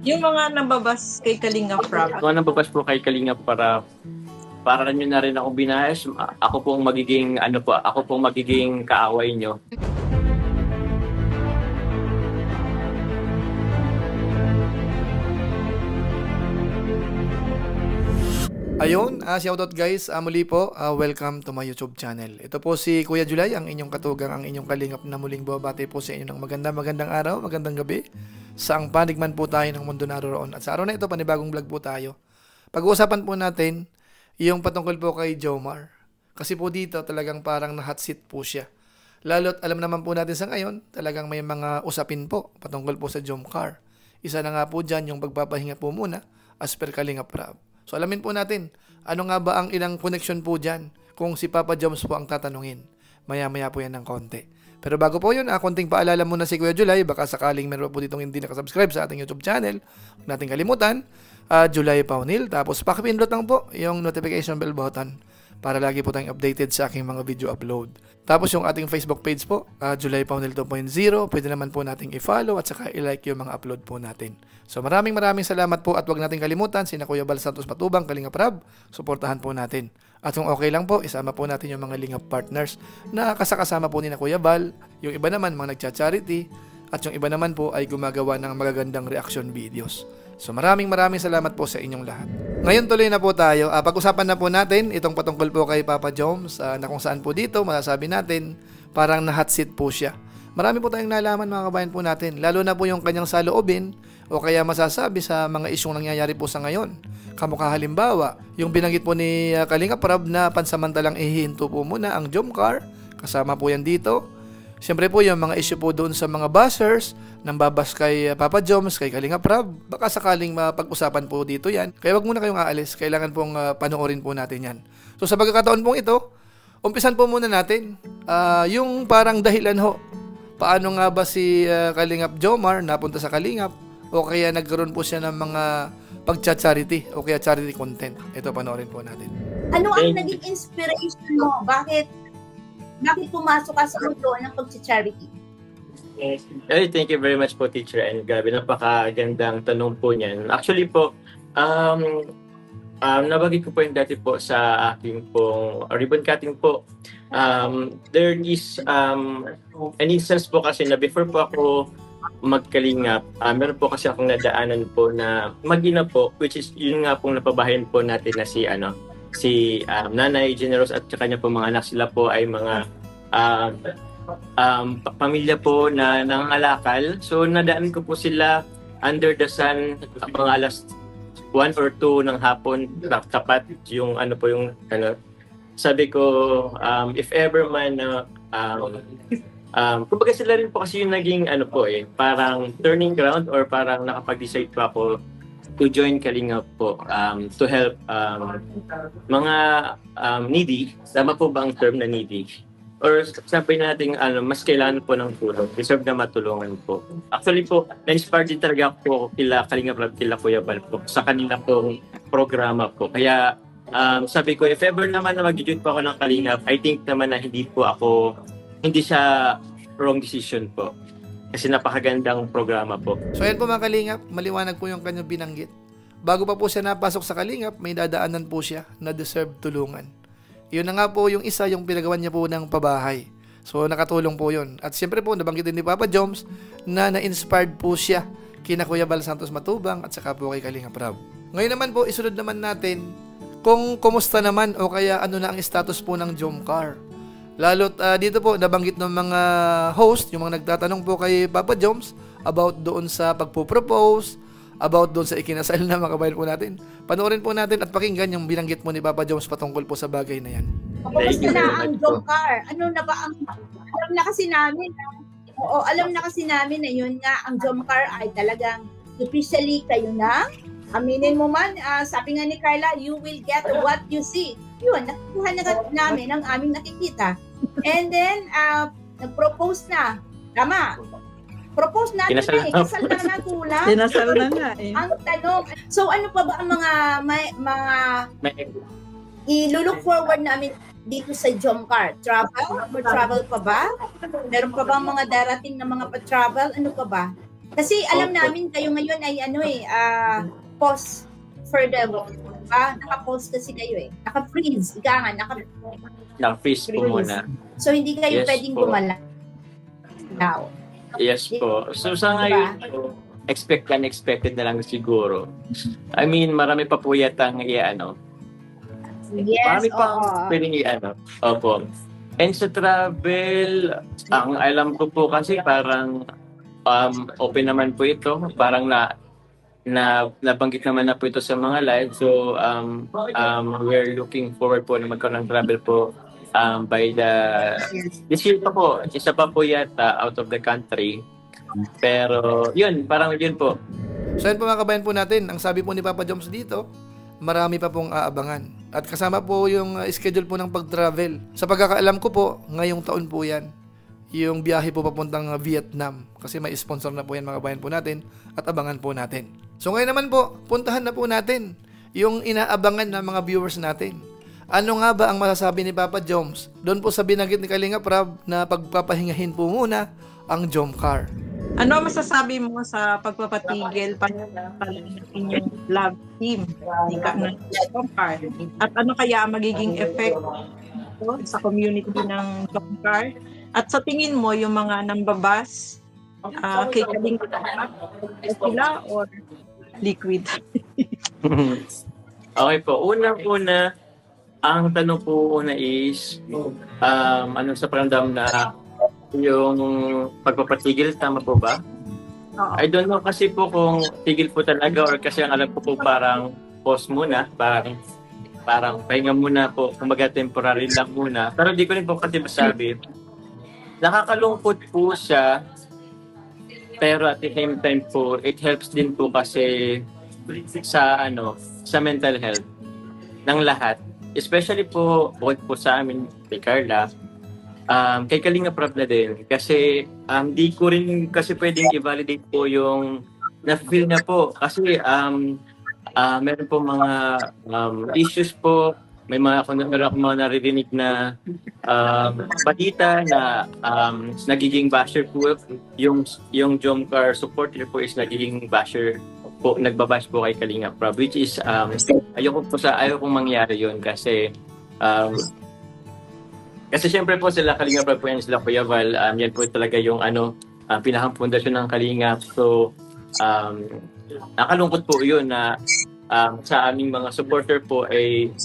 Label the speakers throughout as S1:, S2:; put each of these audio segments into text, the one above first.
S1: Yung mga nababas kay Kalinga Prab.
S2: Mga nababas po kay Kalinga para nyo na rin ako binayas. Ako pong magiging, ako pong magiging kaaway nyo.
S3: Ayun, shoutout guys, muli po, welcome to my YouTube channel. Ito po si Kuya Julay, ang inyong katugang, ang inyong kalingap na muling babati po sa inyo ng magandang araw, magandang gabi. Saang panig man po tayo ng mundo naroon. At sa araw na ito, panibagong vlog po tayo. Pag-uusapan po natin yung patungkol po kay Jomar. Kasi po dito talagang parang na-hot seat po siya. Lalo't alam naman po natin sa ngayon, talagang may mga usapin po patungkol po sa Jomcar. Isa na nga po dyan yung pagpapahinga po muna as per Kalinga Prab. So alamin po natin, ano nga ba ang ilang connection po dyan kung si Papa Joms po ang tatanungin. Maya-maya po yan ng konti. Pero bago po yun, konting paalala muna si Kuya Julay, baka sakaling meron po ditong hindi nakasubscribe sa ating YouTube channel. Huwag natin kalimutan, Julay Paunil. Tapos pakipindot lang po yung notification bell button para lagi po tayong updated sa aking mga video upload. Tapos yung ating Facebook page po, Julay Paunil 2.0, pwede naman po nating i-follow at saka i-like yung mga upload po natin. So maraming salamat po at huwag natin kalimutan sina Kuya Bal Santos Matubang, Kalinga Prab, suportahan po natin. At kung okay lang po, isama po natin yung mga Lingap partners na kasama po ni na Kuya Bal, yung iba naman mga nagcha-charity, at yung iba naman po ay gumagawa ng magagandang reaction videos. So maraming salamat po sa inyong lahat. Ngayon tuloy na po tayo. Pag-usapan na po natin itong patungkol po kay Papa Joms na kung saan po dito masasabi natin parang na-hot seat po siya. Marami po tayong nalaman mga kabayan po natin, lalo na po yung kanyang saloobin o kaya masasabi sa mga isyong nangyayari po sa ngayon. Kamukha halimbawa, yung binanggit po ni Kalinga Prab na pansamantalang ihinto po muna ang Jomcar, kasama po yan dito. Siyempre po yung mga issue po doon sa mga buzzers, nang babas kay Papa Joms, kay Kalinga Prab, baka sakaling mapag-usapan po dito yan. Kaya wag muna kayong aalis, kailangan pong panoorin po natin yan. So sa pagkakataon pong ito, umpisan po muna natin yung parang dahilan ho. Paano nga ba si Kalingap Jomar napunta sa Kalingap o kaya nagkaroon po siya ng mga pag-charity o kaya charity content. Ito panoorin po natin.
S4: Ano ang naging inspiration mo? Bakit pumasok ka sa mundo ng pag-charity?
S2: Thank you very much po, teacher. And grabe, napakagandang tanong po niyan. Actually po, nabagay ko po yung dati po sa aking pong ribbon cutting po. There is an instance po kasi na before po ako magkalingap, meron po kasi akong nadaanan po na mag-ina po, which is yun nga pong napabahayan po natin na si Nanay Generous at kanya po mga anak. Sila po ay mga pamilya po na nangangalakal. So nadaan ko po sila under the sun mga alas 1 or 2 ng hapon, tapat yung sabi ko, if ever man kumbaga sila rin po kasi yung naging parang turning ground or parang nakapag-decide pa ako to join Kalinga po to help mga needy. Tama po ba ang term na needy? Or sabi natin mas kailangan po ng tulong, deserve na matulungan po. Actually po, na-inspire din talaga po kila Kalinga Prab, kila Kuya Bal po sa kanila pong programa po. Kaya sabi ko, if ever naman na mag-join po ako ng Kalinga, I think naman na hindi siya wrong decision po. Kasi napakagandang programa po.
S3: So ayan po mga Kalingap, maliwanag po yung kanyang binanggit. Bago pa po siya napasok sa Kalingap, may dadaanan po siya na deserve tulungan. Yun na nga po yung isa, yung pinagawan niya po ng pabahay. So nakatulong po yun. At siyempre po, nabanggit din ni Papa Joms na na-inspired po siya kina Kuya Bal Santos Matubang at saka po kay Kalinga Prab. Ngayon naman po, isunod naman natin kung kumusta naman o kaya ano na ang status po ng Jomcar. Lalo't dito po, nabanggit ng mga host, yung mga nagtatanong po kay Papa Joms about doon sa pagpo-propose, about doon sa ikinasal na mga kabayan po natin. Panoorin po natin at pakinggan yung binanggit mo ni Papa Joms patungkol po sa bagay na yan.
S4: Kumusta na ang Jomcar? Ano na ba ang alam na kasi namin na yun nga ang Jomcar ay talagang officially kayo na. Aminin mo man, sabi nga ni Carla, you will get what you see. Yun, nakuha na namin ang aming nakikita. And then, nag-propose na. Tama. Propose natin kasal na nga kulang.
S1: Kinasal na nga eh.
S4: Ang tanong, so ano pa ba ang mga i-look forward namin dito sa Jomcar? Travel? Travel pa ba? Meron pa ba mga darating na mga pa-travel? Ano pa ba? Kasi alam
S2: Opo.
S4: namin kayo ngayon ay pause for the naka-pause kasi kayo Naka-freeze, ika nga,
S2: Na-freeze po muna.
S4: So hindi kayo
S2: Yes
S4: pwedeng
S2: po.
S4: gumalaw.
S2: Yes po. So sa ngayon po, unexpected na lang siguro. I mean, marami pa po yatang
S4: Yes,
S2: marami pa
S4: oo.
S2: pwedeng Opo. And sa travel, ang alam ko po kasi parang open naman po ito. Parang nabanggit naman na po ito sa mga live. So, we're looking forward po na magkaroon ng travel po by this year pa po. Isa pa po yata out of the country. Pero, yun, parang yun po.
S3: So yun po mga kabayan po natin, ang sabi po ni Papa Joms dito, marami pa pong aabangan. At kasama po yung schedule po ng pag-travel. Sa pagkakaalam ko po, ngayong taon po yan, yung biyahe po papuntang Vietnam. Kasi may sponsor na po yan mga kabayan po natin at abangan po natin. So ngayon naman po, puntahan na po natin yung inaabangan ng mga viewers natin. Ano nga ba ang masasabi ni Papa Joms doon po sa binanggit ni Kalinga Prab na pagpapahingahin po muna ang Jomcar?
S1: Ano masasabi mo sa pagpapatigil para ng inyong love team? Jomcar. At ano kaya ang magiging effect sa community ng Jomcar? At sa tingin mo, yung mga nambabas kay Kalinga sila or liquid?
S2: Okay po. Unang-una, ang tanong po una is, ano sa paramdam na yung pagpapatigil, tama po ba?
S1: Oo.
S2: I don't know kasi po kung tigil po talaga or kasi ang alam ko po parang pause muna, parang pahinga muna po, kumbaga temporary lang muna. Pero di ko rin po kasi masabi. Nakakalungkot po siya, pero at the same time po, it helps din po kasi sa mental health ng lahat. Especially po, bukod po sa amin, kay Carla, kay Kalinga Prab na din. Kasi di ko rin kasi pwedeng i-validate po yung na-feel na po. Kasi meron po mga issues po. Meron akong mga naririnig na balita na nagiging basher po. Yung Jomcar supporter po is nagiging basher po, nagbabash po kay Kalinga Prab, which is ayoko mangyari yun kasi syempre po sila Kalinga Prab po yan, sila Kuya Val, yan po talaga yung pinakang pundasyon ng Kalinga. So nakalungkot po yun na sa aming mga supporter po ay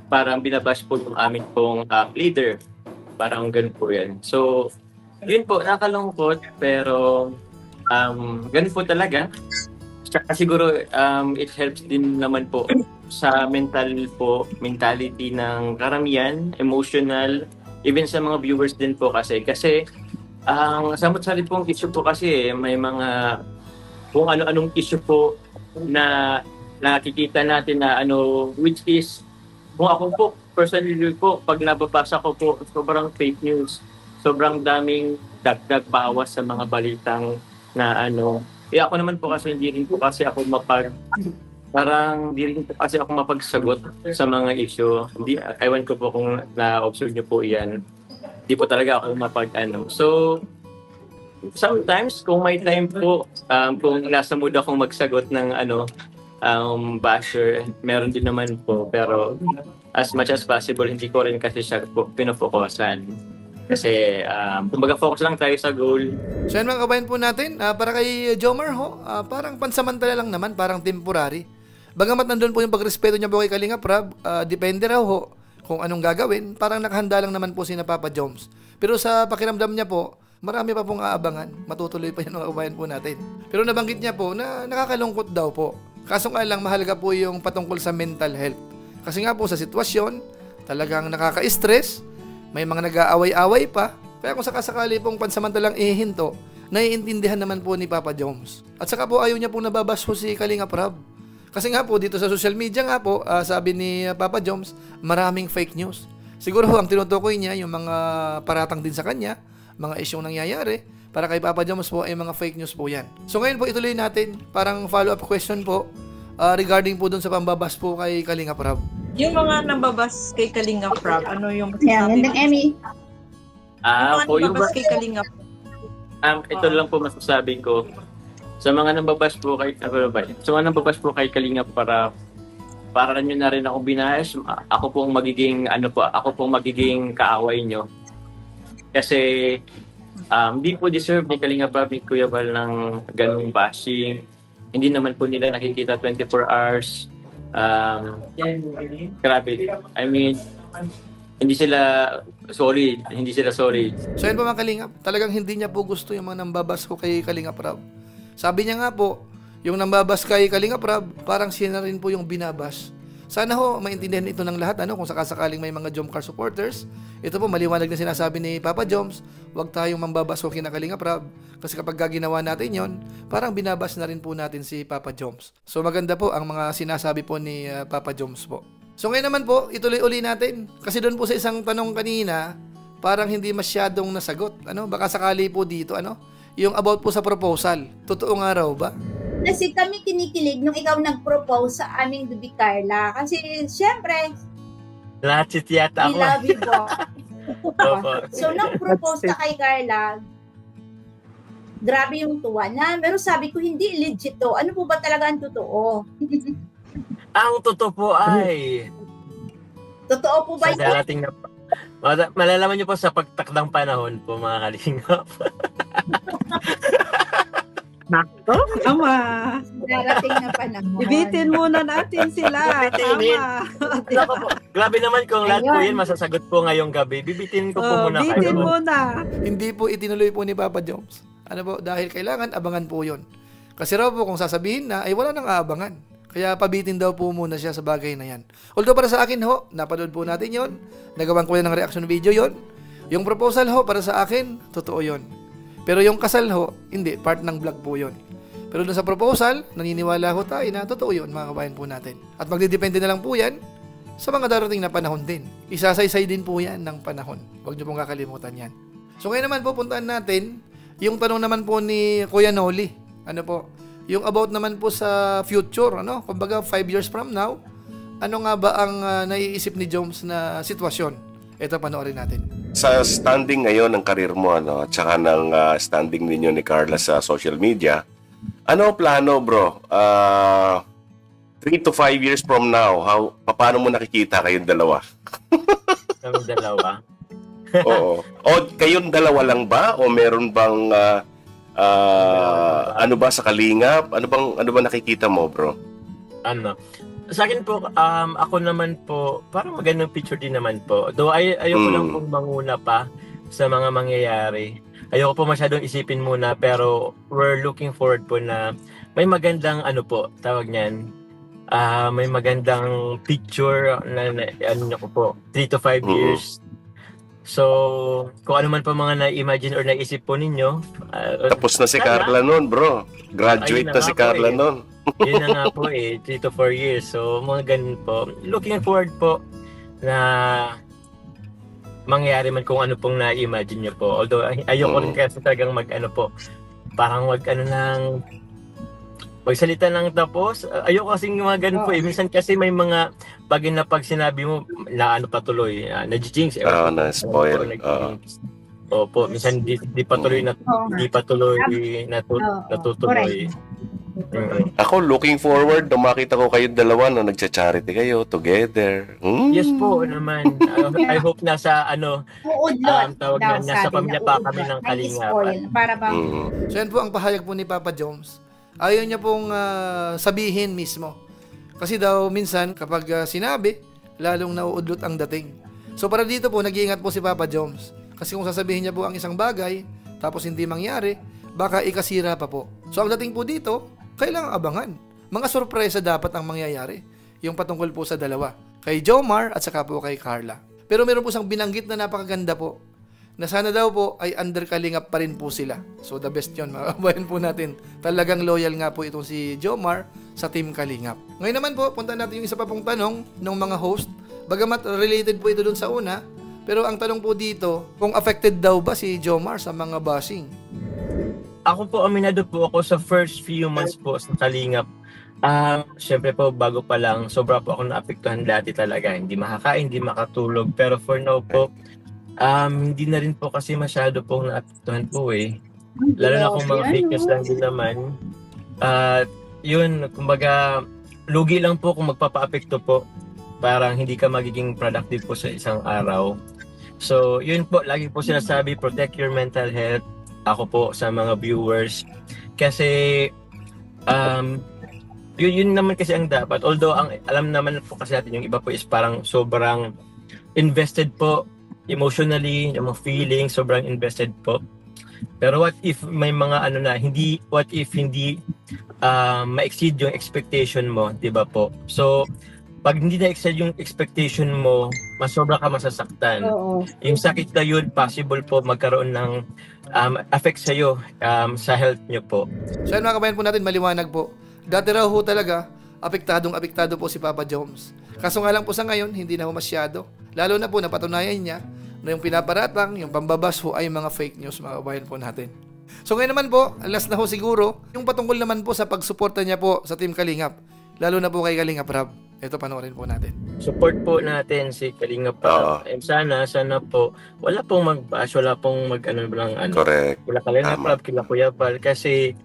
S2: parang binabash po yung aming pong leader, parang ganun po yan. So yun po, nakalungkot pero ganun po talaga. Tsaka siguro it helps din naman po sa mentality ng karamihan, emotional, even sa mga viewers din po kasi ang samot-salit pong issue po kasi may mga kung ano-anong issue po na nakikita natin na which is kung ako po personally po pag nababasa ko po sobrang fake news, sobrang daming dagdag bawas sa mga balitang na ako naman po kasi hindi rin po kasi ako mapagsagot sa mga issue. Hindi, ewan ko po kung na-observe niyo po iyan. Hindi po talaga ako So, sometimes kung may time po, kung nasa mood akong magsagot ng basher, meron din naman po. Pero as much as possible, hindi ko rin kasi siya pinofokusan. Kasi, kumbaga focus lang tayo sa goal.
S3: So yan mga kabayan po natin, para kay Jomar parang pansamantala lang naman, parang temporary. Bagamat nandun po yung pagrespeto niya po kay Kalinga Prab, depende raw kung anong gagawin, parang nakahanda lang naman po si Papa Joms. Pero sa pakiramdam niya po, marami pa pong aabangan, matutuloy pa yan mga kabayan po natin. Pero nabanggit niya po na nakakalungkot daw po. Kaso nga lang mahalaga po yung patungkol sa mental health. Kasi nga po sa sitwasyon, talagang nakaka-stress, may mga nag-aaway-away pa. Kaya kung sakasakali pong pansamantalang ihinto, naiintindihan naman po ni Papa Joms. At saka po ayaw niya po nababas si Kalinga Prab. Kasi nga po dito sa social media nga po, sabi ni Papa Joms, maraming fake news. Siguro ang tinutukoy niya yung mga paratang din sa kanya, mga isyong nangyayari. Para kay Papa Joms po ay mga fake news po yan. So ngayon po ituloy natin, parang follow-up question po regarding po dun sa pambabas po kay Kalinga Prab.
S1: Yung mga nambabas kay Kalinga Prab, ano yung
S4: Yan,
S1: masasabi
S4: gandang Emmy.
S1: Yung mga nambabas kay Kalinga Prab.
S2: Ito lang po masasabi ko. Sa mga nambabas po kay Kalingap para nyo na rin ako binayas, ako pong magiging kaaway nyo. Kasi hindi po deserve ni Kalingap Rab ni Kuya Val ng ganung bashing. Hindi naman po nila nakikita 24 hours. Grabe. I mean, hindi sila sorry.
S3: So yun po mga Kalingap, talagang hindi niya po gusto yung mga nambabas ko kay Kalingap Rab. Sabi niya nga po, yung nambabas kay Kalingap Rab, parang siya na rin po yung binabas. Sana ho, maintindihan ito ng lahat, kung sakasakaling may mga Jomcar supporters. Ito po, maliwanag na sinasabi ni Papa Joms, huwag tayong mambabas ko kina Kalingap Rab. Kasi kapag ginawa natin yon, parang binabas na rin po natin si Papa Joms. So maganda po ang mga sinasabi po ni Papa Joms po. So ngayon naman po, ituloy-uli natin. Kasi doon po sa isang tanong kanina, parang hindi masyadong nasagot. Baka sakali po dito, yung about po sa proposal. Totoo nga raw ba?
S4: Kasi kami kinikilig nung ikaw nag-propose sa aming Bibi Carla. Kasi, syempre,
S2: Lahat si Tiyata
S4: we
S2: ako.
S4: love you po.
S2: Opo.
S4: So, nung propose ka kay Carla, grabe yung tuwa na. Pero sabi ko, hindi legit to. Ano po ba talaga ang totoo?
S2: Ang totoo po ay
S4: Totoo po ba
S2: sa
S4: yun?
S2: darating na malalaman niyo po sa pagtakdang panahon po mga Kalingap.
S1: Nako, tama.
S4: Darating na panahon.
S1: Ibitin muna natin sila.
S2: Bibitinin.
S1: Tama.
S2: Grabe naman kung lahat po
S4: Ayun.
S2: yun masasagot po ngayong gabi. Bibitin ko po muna
S1: Bitin
S2: kayo.
S1: muna.
S3: Hindi po itinuloy po ni Papa Joms. Dahil kailangan abangan po yon. Kasi raw po kung sasabihin na, ay wala nang aabangan. Kaya pabitin daw po muna siya sa bagay na yan. Although para sa akin ho, napanood po natin yon. Nagawan ko yan ng reaction video yon. Yung proposal ho, para sa akin, totoo yon. Pero yung kasal ho, hindi, part ng vlog po yon. Pero dun sa proposal, naniniwala ho tayo na totoo yun, mga kabayan po natin. At magdidepende na lang po yan sa mga darating na panahon din. Isasaysay din po yan ng panahon. Huwag niyo pong kakalimutan yan. So ngayon naman po, puntaan natin yung tanong naman po ni Kuya Noli. Yung about naman po sa future, kumbaga 5 years from now, ano nga ba ang naiisip ni Joms na sitwasyon? Ito, panoorin natin.
S5: Sa standing ngayon ng karir mo, at saka ng standing ninyo ni Carla sa social media, ano ang plano, bro? 3 to 5 years from now, paano mo nakikita kayong dalawa?
S2: Kami dalawa.
S5: Oo. O kayong dalawa lang ba? O meron bang ano ba sa Kalingap? Ano ba nakikita mo, bro?
S2: Sa akin po, ako naman po, parang magandang picture din naman po. Though ayoko lang pong manguna pa sa mga mangyayari. Ayoko po masyadong isipin muna, pero we're looking forward po na may magandang tawag niyan, may magandang picture na 3 to 5 years. So, kung ano man pa mga na-imagine or naisip po ninyo.
S5: Tapos na si Carla nun, bro. Graduate na si Carla nun.
S2: Yun na nga po 3 to 4 years. So, mga ganun po. Looking forward po na mangyari man kung ano pong na-imagine nyo po. Although, ayoko rin kasi talagang parang magsalita lang tapos. Ayoko kasing mga ganun po. Minsan kasi may mga bagay na pag sinabi mo, na patuloy, na-jinx.
S5: Na-spoil.
S2: Opo, minsan di patuloy natutuloy.
S5: Ako, looking forward na makita ko kayong dalawa na nagcha-charity kayo together.
S2: Yes po naman. I hope nasa tawag na, nasa pamilya pa kami ng Kalingap.
S4: Para bang
S3: So yan po ang pahayag po ni Papa Joms. Ayaw niya pong sabihin mismo. Kasi daw minsan kapag sinabi, lalong nauudlot ang dating. So para dito po, nag-iingat po si Papa Joms. Kasi kung sasabihin niya po ang isang bagay, tapos hindi mangyari, baka ikasira pa po. So ang dating po dito, kailangang abangan. Mga sorpresa dapat ang mangyayari. Yung patungkol po sa dalawa. Kay Jomar at saka po kay Carla. Pero meron po isang binanggit na napakaganda po. Na sana daw po ay under Kalingap pa rin po sila. So the best yun, mga kabayan po natin. Talagang loyal nga po itong si Jomar sa Team Kalingap. Ngayon naman po, punta natin yung isa pa pong tanong ng mga host. Bagamat related po ito dun sa una, pero ang tanong po dito, kung affected daw ba si Jomar sa mga bashing?
S2: Ako po, aminado po ako sa first few months po sa Kalingap. Siyempre po, bago pa lang, sobra po ako naapektuhan dati talaga. Hindi makakain, hindi makatulog. Pero for now po, hindi na rin po kasi masyado pong naapektuhan po eh. Lalo na kung mga fake news lang din naman. At yun, kumbaga, lugi lang po kung magpapa-apekto po. Parang hindi ka magiging productive po sa isang araw. So, yun po, lagi po sinasabi, protect your mental health. Ako po sa mga viewers. Kasi, yun naman kasi ang dapat. Although, alam naman po kasi natin, yung iba po is parang sobrang invested po emotionally, yung mga feelings, sobrang invested po. Pero what if may mga what if hindi ma-exceed yung expectation mo, di ba po? So, pag hindi na-exceed yung expectation mo, mas sobra ka masasaktan.
S4: Oo.
S2: Yung sakit na yun, possible po magkaroon ng effect sa'yo sa health nyo po.
S3: So yan mga kabayan po natin, maliwanag po. Dati raw ho talaga, apektado po si Papa Joms. Kaso nga lang po sa ngayon, hindi na ho masyado. Lalo na po napatunayan niya na yung pinaparatang, yung pambabas ho ay mga fake news mga kabayan po natin. So ngayon naman po, last na ho siguro, yung patungkol naman po sa pagsuporta niya po sa Team Kalingap. Lalo na po kay Kalingap Rab. Ito, panoorin po natin.
S2: Support po natin si Kalingap Rab. Sana po, wala pong mag-bash, wala pong
S5: Correct.
S2: Kila Kalingap Rab, kila Kuya Val. Kasi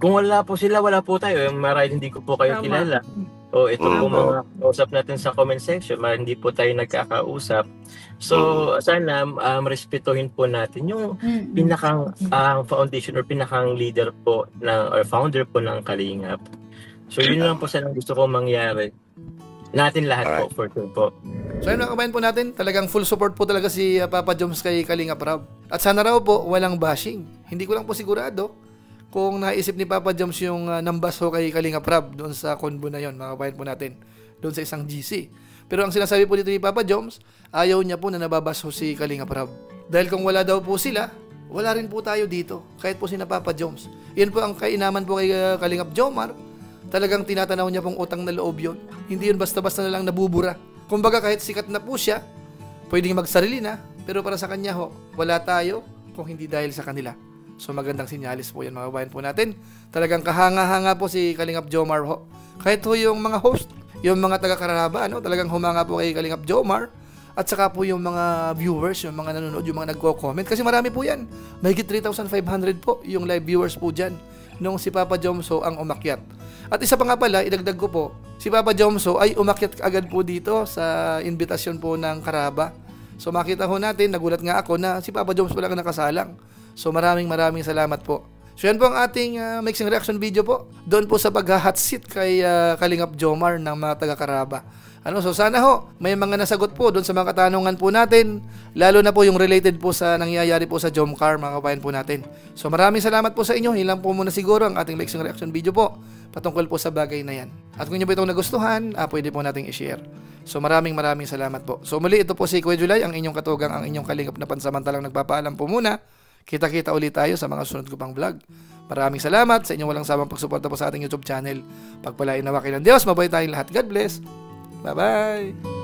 S2: kung wala po sila, wala po tayo. Marahil hindi ko po kayo kilala. O ito po mga kausap natin sa comment section, hindi po tayo nagkakausap. So, sana respetuhin po natin yung pinakang foundation or pinakang leader po or founder po ng Kalingap. So, yun lang po sana gusto ko mangyari. Natin lahat po, for sure po.
S3: So, ayun mga kabayan po natin, talagang full support po talaga si Papa Joms kay Kalingap Rab. At sana raw po, walang bashing. Hindi ko lang po sigurado kung naisip ni Papa Joms yung nambas ho kay Kalingap Rab doon sa convo na yon, mga kabayan po natin, doon sa isang GC. Pero ang sinasabi po dito ni Papa Joms, ayaw niya po na nababas ho si Kalingap Rab. Dahil kung wala daw po sila, wala rin po tayo dito, kahit po sina Papa Joms. Yan po ang kainaman po kay Kalingap Jomar. Talagang tinatanaw niya pong utang na loob yun. Hindi yun basta-basta na lang nabubura. Kumbaga kahit sikat na po siya, pwedeng magsarili na, pero para sa kanya ho, wala tayo kung hindi dahil sa kanila. So magandang sinyalis po yan mga kabayan po natin. Talagang kahanga-hanga po si Kalingap Jomar ho. Kahit ho yung mga host, yung mga taga-Karaba, talagang humanga po kay Kalingap Jomar. At saka po yung mga viewers, yung mga nanonood, yung mga nagko-comment. Kasi marami po yan. Mahigit 3,500 po yung live viewers po dyan nung si Papa Jomso ang umakyat. At isa pa nga pala, idagdag ko po, si Papa Jomso ay umakyat agad po dito sa invitasyon po ng Karaba. So makita ho natin, nagulat nga ako na si Papa Joms pala ang nakasalang. So maraming salamat po. So yan po ang ating mixing reaction video po. Doon po sa pag-hot seat kay Kalingap Jomar ng mga taga-Karaba. So sana ho, may mga nasagot po doon sa mga katanungan po natin, lalo na po yung related po sa nangyayari po sa Jomcar, mga kabayan po natin. So maraming salamat po sa inyo. Yun lang po muna siguro ang ating mixing reaction video po patungkol po sa bagay na yan. At kung nyo po itong nagustuhan, pwede po nating i-share. So maraming salamat po. So muli, ito po si Kuya July, ang inyong katugang, ang inyong kalingap na pansamantalang nagpapaalam po muna. Kita-kita ulit tayo sa mga sunod ko pang vlog. Maraming salamat sa inyong walang samang pagsuporta po sa ating YouTube channel. Pagpalain nawa kayo ng Diyos, mabuhay tayong lahat. God bless. Bye-bye!